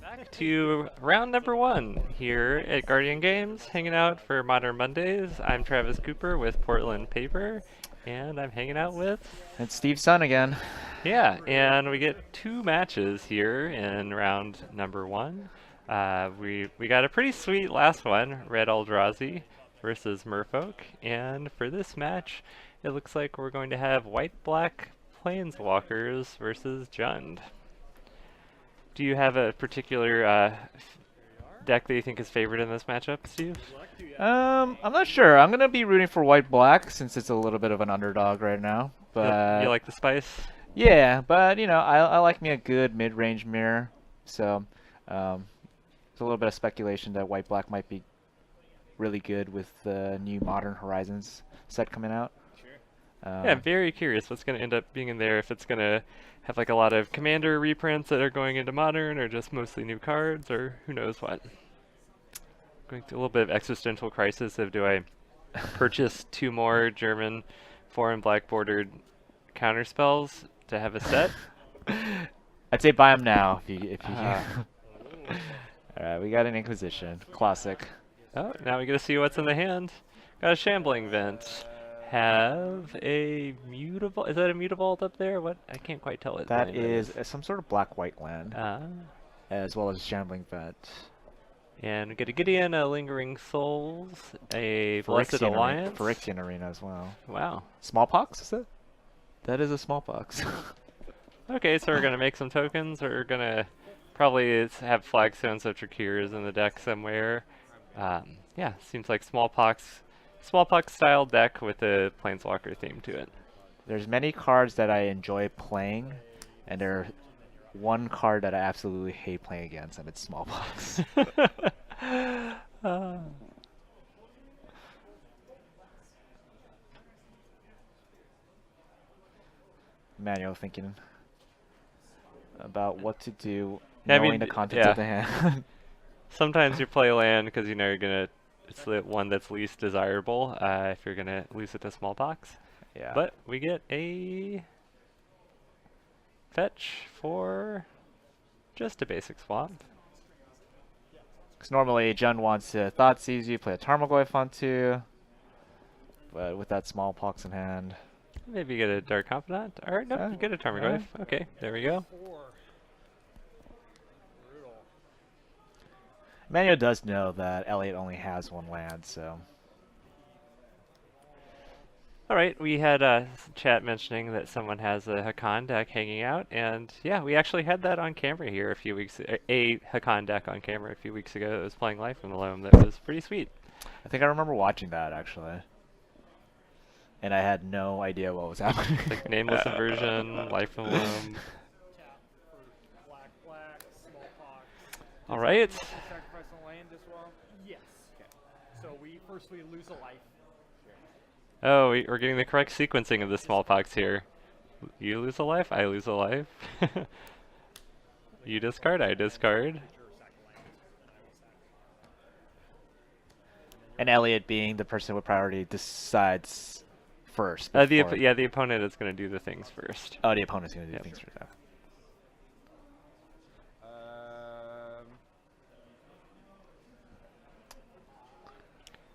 Back to round number one here at Guardian Games, hanging out for Modern Mondays. I'm Travis Cooper with Portland Paper, and I'm hanging out with... It's Steve's son again. Yeah, and we get two matches here in round number one. We got a pretty sweet last one, Red Eldrazi versus Merfolk, and for this match, it looks like we're going to have White-Black Planeswalkers versus JUND. Do you have a particular deck that you think is favored in this matchup, Steve? I'm not sure. I'm gonna be rooting for White Black since it's a little bit of an underdog right now. You But like the spice? yeah, but I like me a good mid-range mirror. So there's a little bit of speculation that White Black might be really good with the new Modern Horizons set coming out. Yeah, I'm very curious what's going to end up being in there, if it's going to have like a lot of Commander reprints that are going into Modern, or just mostly new cards, or who knows what. Going through a little bit of existential crisis of, do I purchase two more German 4 and black bordered counter spells to have a set? I'd say buy them now if you. All right, we got an Inquisition, classic. Oh, now we get to see what's in the hand. Got a Shambling Vent. Have a mutable. Is that a mutable up there? What? I can't quite tell it. That is some sort of black-white land, Ah. as well as Shambling Vet. And we get a Gideon, a Lingering Souls, a Blessed Alliance. Phyrexian Arena as well. Wow. Smallpox, is it? That is a Smallpox. Okay, so we're going to make some tokens. We're going to probably have Flagstones of Trakir's in the deck somewhere. Yeah, seems like Smallpox style deck with a Planeswalker theme to it. There's many cards that I enjoy playing, and there's one card that I absolutely hate playing against, and it's Smallpox. Manual thinking about what to do, Yeah, knowing the contents of the hand. Sometimes you play land because you know you're gonna. It's the one that's least desirable if you're gonna lose it to Smallpox. Yeah. But we get a fetch for just a basic swamp. Because normally Jund wants to Thoughtseize you, play a Tarmogoyf onto, but with that Smallpox in hand. Maybe get a Dark Confidant. Alright, nope, you get a Tarmogoyf. Okay, there we go. Manuel does know that Elliot only has one land, so. Alright, we had chat mentioning that someone has a Hakan deck hanging out, and yeah, we actually had that on camera here a few weeks, a Hakan deck on camera a few weeks ago that was playing Life from the Loam that was pretty sweet. I think I remember watching that, actually. And I had no idea what was happening. Like Nameless Inversion, Life from the Loam. Alright. Sacrifice on land as well? Yes. Okay. So we lose a life. Oh, we're getting the correct sequencing of the Smallpox here. You lose a life, I lose a life. You discard, I discard. And Elliot being the person with priority decides first. The opponent is going to do the things first. Oh, the opponent's going to do things first.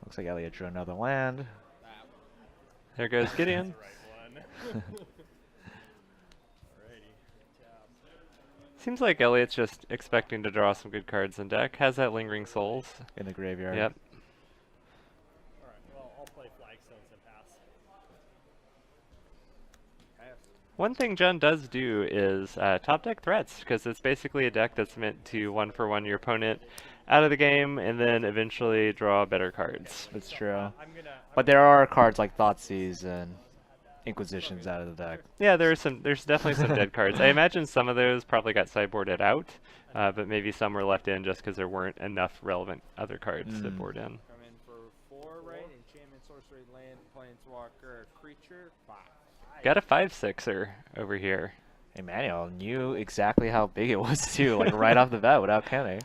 Looks like Elliot drew another land. There goes Gideon. Seems like Elliot's just expecting to draw some good cards in deck. Has that Lingering Souls in the graveyard. Yep. Alright, well, I'll play Flagstones and pass. One thing Jund does do is top deck threats, because it's basically a deck that's meant to one-for-one your opponent out of the game, and then eventually draw better cards. That's true. But there are cards like Thoughtseize and Inquisitions out of the deck. Yeah, there's definitely some dead cards. I imagine some of those probably got sideboarded out, but maybe some were left in just because there weren't enough relevant other cards to board in. Come in for 4, right? Enchantment, sorcery, land, planeswalker, creature, 5. Got a 5/6er over here. Emmanuel knew exactly how big it was too, like right off the bat without counting.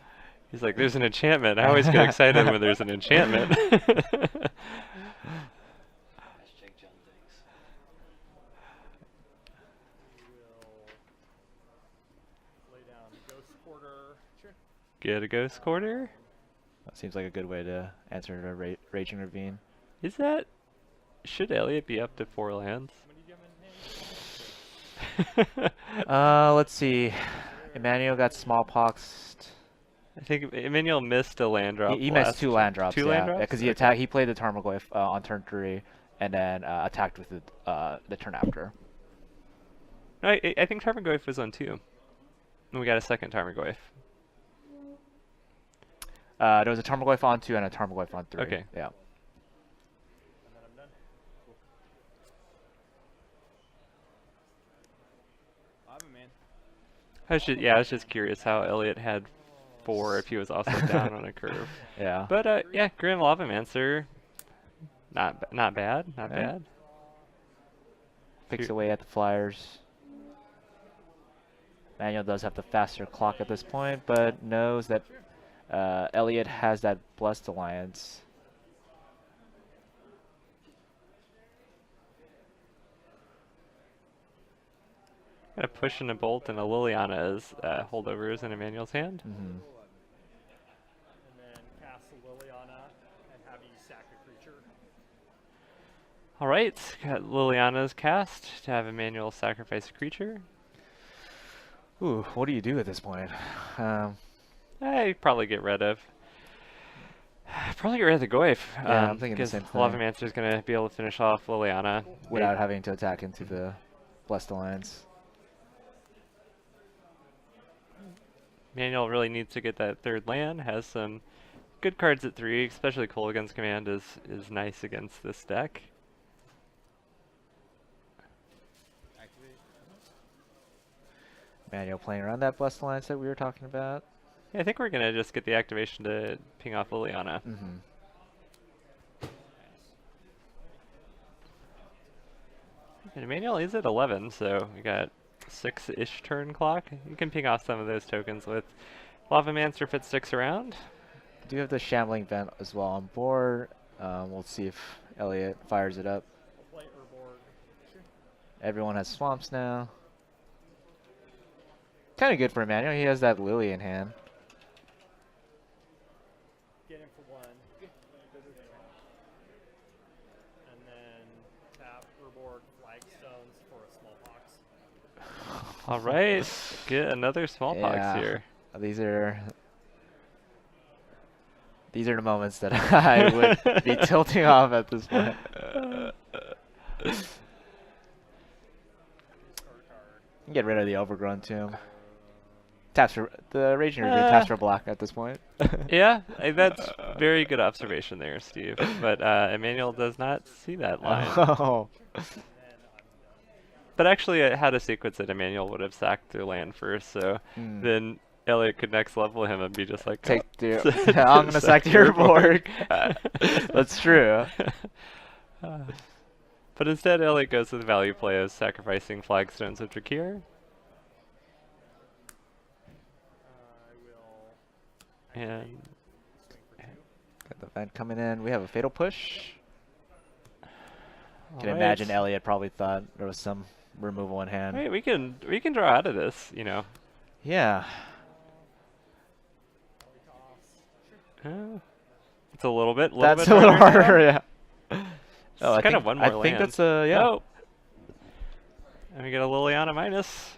He's like, there's an enchantment. I always get excited when there's an enchantment. get a ghost quarter. That seems like a good way to answer a Raging Ravine. Is that... Should Elliot be up to 4 lands? Let's see. Emmanuel got Smallpox. I think Emmanuel missed a land drop. He missed 2 land drops. 2 land drops? Because he attacked. He played the Tarmogoyf on turn 3, and then attacked with the turn after. No, I think Tarmogoyf was on 2. And we got a second Tarmogoyf. There was a Tarmogoyf on 2 and a Tarmogoyf on 3. Okay. Yeah. I was just curious how Elliot had 4 if he was also down on a curve. Yeah. But yeah, Grim Lavamancer, not bad, not Yeah. bad. Picks away at the Flyers. Manuel does have the faster clock at this point, but knows that Elliot has that Blessed Alliance. Got a push and a bolt and a Liliana as holdovers in Emmanuel's hand. Mm-hmm. And then cast a Liliana and have you sack a creature. All right, got Liliana's cast to have Emmanuel sacrifice a creature. Ooh, what do you do at this point? I probably get rid of. Probably get rid of the Goyf. Yeah, I'm thinking the same thing. Lavamancer's gonna be able to finish off Liliana Without having to attack into the Blessed Alliance. Emmanuel really needs to get that 3rd land. Has some good cards at 3, especially Kolaghan's Command is nice against this deck. Manuel playing around that Blessed Alliance that we were talking about. Yeah, I think we're gonna just get the activation to ping off Liliana. Mm-hmm. And Emmanuel is at 11, so we got 6-ish turn clock. You can ping off some of those tokens with Lavamancer if it sticks around. Do have the Shambling Vent as well on board. We'll see if Elliot fires it up. Play Urborg. Everyone has swamps now. Kind of good for Emmanuel. He has that Lily in hand. Get him for 1. And then tap Urborg Flagstones for a Smallpox. All right, get another Smallpox Yeah. here. These are the moments that I would be tilting off at this point. Get rid of the Overgrown Tomb. Taps for the Raging Ravine. Taps for black at this point. Yeah, that's very good observation there, Steve. But Emmanuel does not see that line. Oh. But actually, it had a sequence that Emmanuel would have sacked their land first, so then Elliot could next level him and be just like, Take the. I'm gonna sack your board. That's true. But instead, Elliot goes with the value play of sacrificing Flagstones of Drakir. And Got the vent coming in. We have a fatal push. Can alright. imagine Elliot probably thought there was some removal in hand. Wait, we can draw out of this, you know. Yeah. It's a little bit. That's bit a little harder. harder, yeah. Oh, kind of one more I think land. that's a yeah. Oh. And we get a Liliana minus.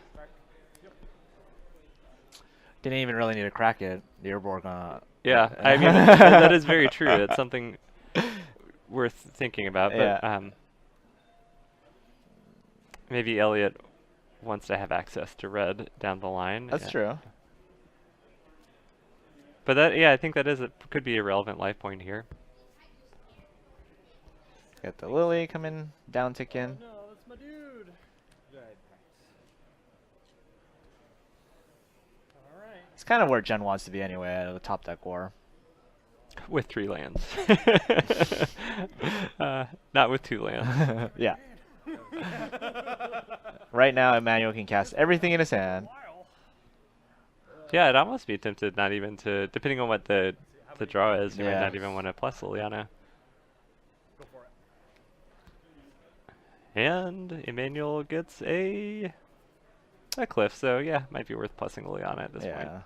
Didn't even really need to crack it. The Urborg Yeah, I mean that is very true. It's something worth thinking about. But Yeah. maybe Elliot wants to have access to red down the line. That's true. But that, yeah, I think that could be a relevant life point here. Got the Lily coming down tick in. No, that's my dude. Alright. It's kind of where Jen wants to be anyway, at the top deck war. With 3 lands. Not with 2 lands. Yeah. Right now, Emmanuel can cast everything in his hand. Yeah, I'd almost be tempted not even to, depending on what the draw is, you might Yeah. not even want to plus Liliana. Go for it. And Emmanuel gets a cliff, so yeah, might be worth plussing Liliana at this point. Yeah.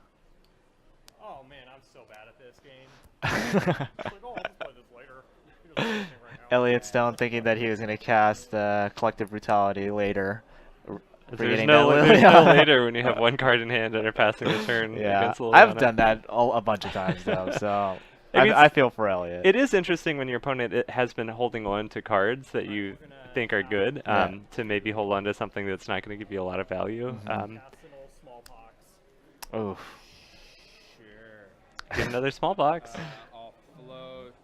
Oh I'm so bad at this game. It's like, oh, I'll just play this later. He doesn't do anything right now. Elliot's down thinking that he was going to cast Collective Brutality later. There's Forgetting no, that there's no later when you have one card in hand and are passing the turn Yeah, against Liliana. I've done that a bunch of times though, so I mean, I feel for Elliot. It is interesting when your opponent has been holding on to cards that you think are good Yeah. to maybe hold on to something that's not going to give you a lot of value. Mhm. Cast an old Smallpox. Oof. Sure. Get another small box. I'll float.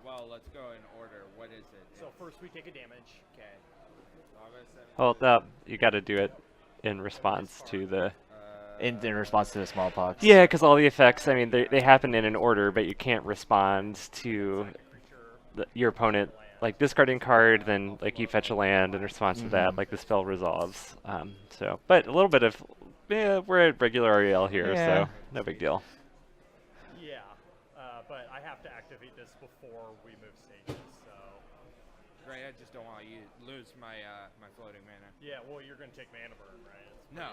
Well, let's go in order. What is it? So first we take a damage. Okay. Hold up. You got to do it in response to the... In response to the smallpox. Yeah, because all the effects, I mean, they happen in an order, but you can't respond to your opponent, like discarding card, then like you fetch a land in response to that, like the spell resolves. But a little bit of, we're at regular REL here, Yeah. so no big deal. Yeah, but I have to activate this before we move stages. So Right, I just don't want you to lose my my floating mana. yeah, well you're gonna take mana burn, right? No.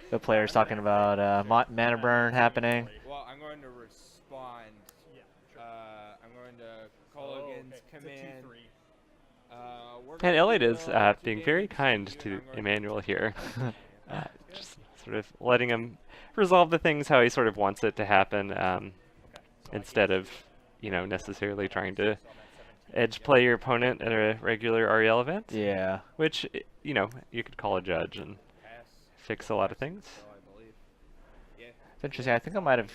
The player's talking about mana burn happening. Well, I'm going to respond. Yeah, sure. I'm going to Colligan's command. We're And gonna Elliot do, is 2 being very damage kind you, to and I'm going Emmanuel here. Just sort of letting him resolve the things how he sort of wants it to happen, instead of, necessarily trying to edge play your opponent at a regular REL event. Yeah. Which, you could call a judge and pass. fix a lot of things. So I believe. Yeah. It's interesting. I think I might have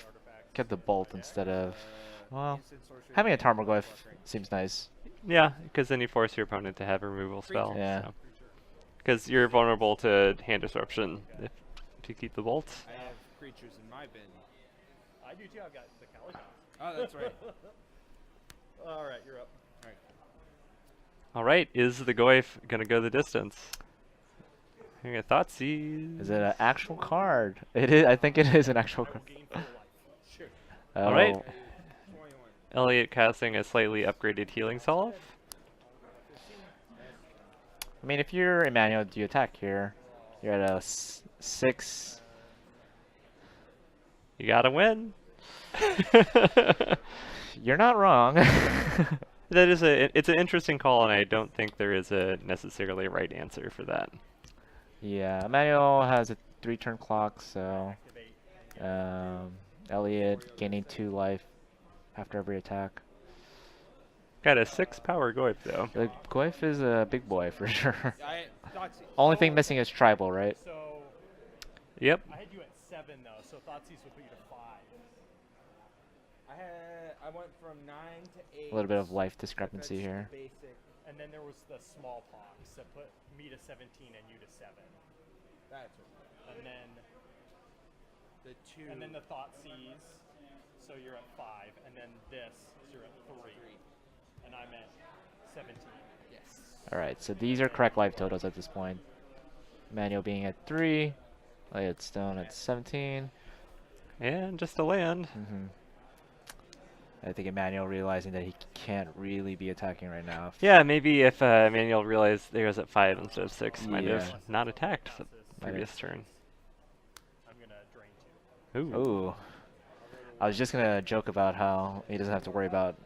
kept the bolt instead of, well, Instant sorcery. having a Tarmogoyf seems nice. Yeah, because then you force your opponent to have a removal spell. Yeah. Because you're vulnerable to hand disruption if you keep the bolt. I have creatures in my bin. I do too. I've got the Calico. Oh, that's right. All right, you're up. All right, is the Goyf gonna go the distance? I got Thoughtseize. Is it an actual card? It is. I think it is an actual I will card. gain full life. Sure. All right. Oh. 21. Elliot casting a slightly upgraded healing salve. I mean, if you're Emmanuel, do you attack here? You're at a 6. You gotta win. You're not wrong. That is it's an interesting call, and I don't think there is a necessarily right answer for that. Yeah, Emmanuel has a 3-turn clock, so Activate. Elliot gaining 2 life after every attack. Got a 6 power Goyf though. The Goyf is a big boy for sure. Thoughtseize. Only thing missing is tribal, right? So Yep. I had you at 7 though, so Thoughtseize would put you to 5. I went from 9 to 8. A little bit of life That's discrepancy the here. Basic. And then there was the Smallpox that put me to 17 and you to 7. That's what. And then The 2. the Thoughtseize, so you're at 5, and then this, so you're at 3, and I'm at 17. Yes. Alright, so these are correct life totals at this point. Emmanuel being at 3, Elliot Stone at 17. And just a land. I think Emmanuel realizing that he can't really be attacking right now. Yeah, maybe if Emmanuel realized he was at 5 instead of 6, might Yeah. have not attacked the Might have. previous turn. I'm gonna drain 2. Ooh. Ooh. I was just gonna joke about how he doesn't have to worry about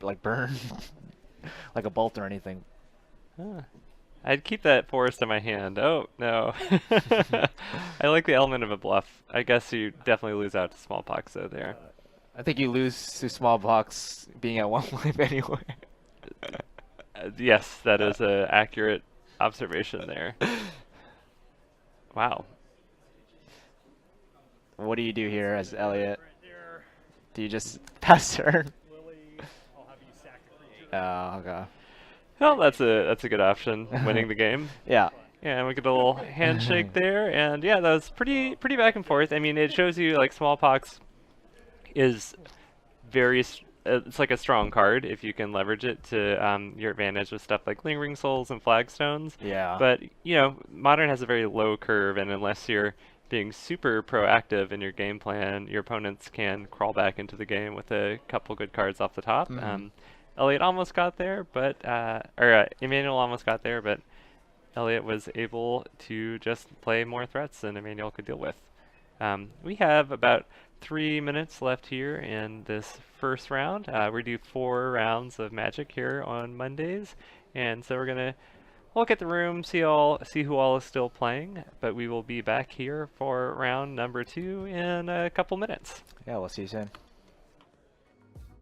like burn like a bolt or anything. Huh. I'd keep that forest in my hand. Oh, no. I like the element of a bluff. I guess you definitely lose out to Smallpox though there. I think you lose to Smallpox being at 1 life anyway. Yes, that is an accurate observation there. Wow. What do you do here as Elliot? Right there. Do you just pass turn? Lily, I'll have you sack a creature. Oh, okay. Well, that's a good option, winning the game. Yeah. Yeah, and we get a little handshake there, and yeah, that was pretty back and forth. I mean, it shows you like Smallpox is it's like a strong card if you can leverage it to your advantage with stuff like Lingering Souls and Flagstones. Yeah. But Modern has a very low curve, and unless you're being super proactive in your game plan, your opponents can crawl back into the game with a couple good cards off the top. Elliot almost got there, but Emmanuel almost got there, but Elliot was able to just play more threats than Emmanuel could deal with. We have about 3 minutes left here in this first round. We do 4 rounds of Magic here on Mondays, and so we're gonna look at the room, see who all is still playing. But we will be back here for round number 2 in a couple minutes. Yeah, we'll see you soon.